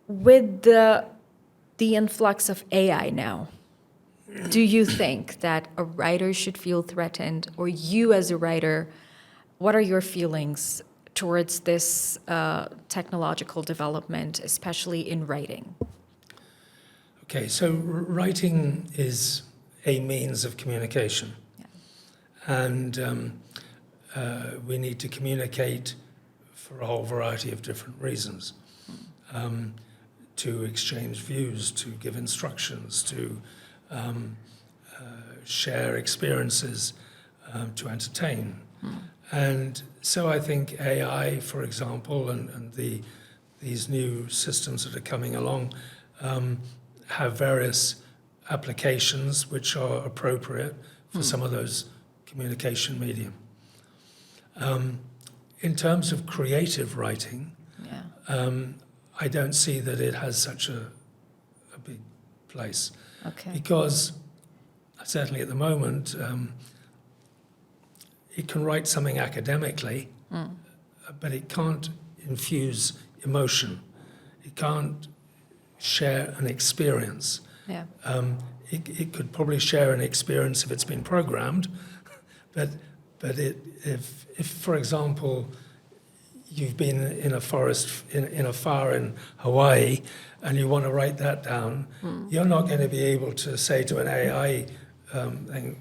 With the influx of AI now, do you think that a writer should feel threatened, or you as a writer, what are your feelings towards this technological development, especially in writing? Okay, so writing is a means of communication. Yeah. And we need to communicate for a whole variety of different reasons. To exchange views, to give instructions, to share experiences, to entertain. And so I think AI, for example, and these new systems that are coming along have various applications which are appropriate for some of those communication medium. In terms of creative writing, I don't see that it has such a big place. Okay. Because certainly at the moment, it can write something academically, but it can't infuse emotion. It can't share an experience. Yeah. It could probably share an experience if it's been programmed, but if for example, you've been in a forest, in a fire in Hawaii, and you want to write that down, you're not going to be able to say to an AI thing,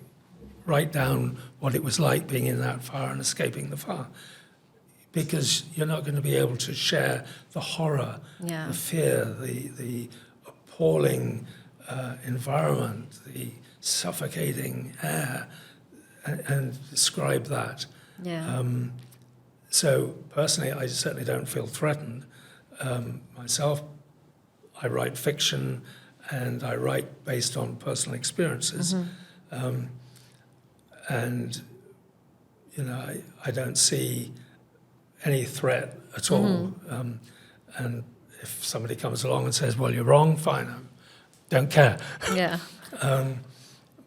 write down what it was like being in that fire and escaping the fire, because you're not going to be able to share the horror, the fear, the appalling environment, the suffocating air, and describe that. Yeah. So personally, I certainly don't feel threatened. Myself, I write fiction, and I write based on personal experiences. And, you know, I don't see any threat at all. And if somebody comes along and says, well, you're wrong, fine, I don't care. Yeah.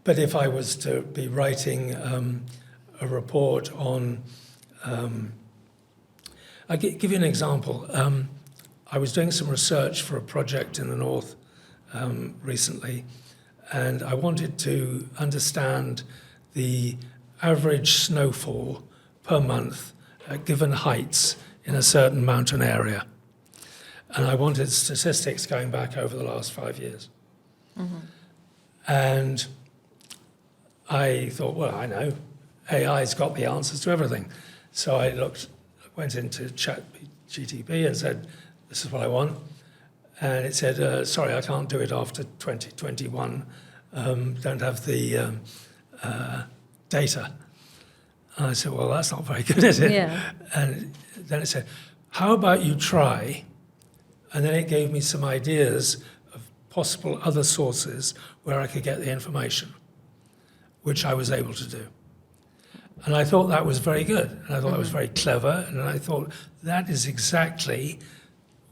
But if I was to be writing a report on, I'll give you an example. I was doing some research for a project in the north recently, and I wanted to understand the average snowfall per month at given heights in a certain mountain area. And I wanted statistics going back over the last 5 years. And I thought, well, I know, AI's got the answers to everything. So I went into ChatGPT and said, this is what I want. And it said, sorry, I can't do it after 2021. Don't have the data. And I said, well, that's not very good, is it? Yeah. And then it said, how about you try? And then it gave me some ideas of possible other sources where I could get the information, which I was able to do. And I thought that was very good. And I thought that was very clever. And I thought that is exactly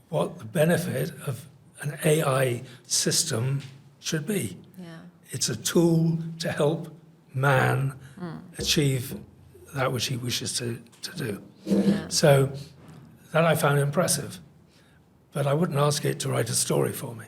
what the benefit of an AI system should be. Yeah. It's a tool to help man achieve that which he wishes to do. Yeah. So that I found impressive. But I wouldn't ask it to write a story for me.